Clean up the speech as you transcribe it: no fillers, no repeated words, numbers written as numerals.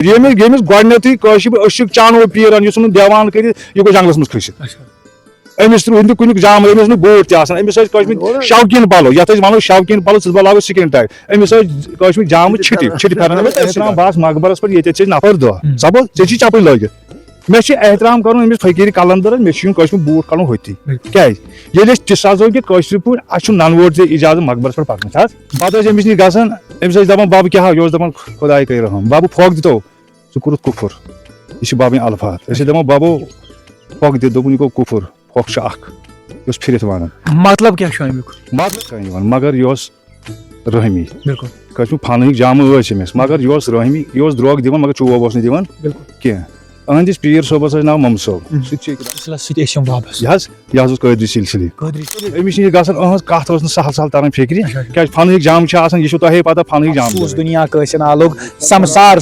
यमिस गोडनेथी अशुक चानो Piran use देवान कर यह गो जंगलस मज खसित अमिस रुन कुन जाम अमिस बोट तमिस शौकीन पलो ये वो शौकीन पलो सह लागो स्किन टाइट अमिस जाम छिटी फेरन बास मकबरस पे नफर दह सब ऐ चप लगित मे एहतराम कर फकीर कलंदर मे बूट कड़न होती क्या तिसो कि पे ननवोट से इजाजत मकबरस पे पकन पे अमिस नश गसान अमिस दपान बब क्या यह दपान खुदा कर रहम बब फोक दितो सह कुरुत कुफुर यह बाबी अल्फात दपान बबो फोक दित दोपन यह गो कुफुर फोक फिरत वन मतलब क्या मतलब मगर यह रहमी बिल्कुल फन जाम अमिस मगर यह रहमी यह द्रोग दिवान मगर चोब दिवान कह अहंदिस पीर सोबस नाव मम सोब यह कदरी सिलसिले अमिस नश गसान अहज कत सहल सहल तरन फिक्र क्या फन जाम यह तुहे पता फन जाम दुनिया कसन आलोग संसार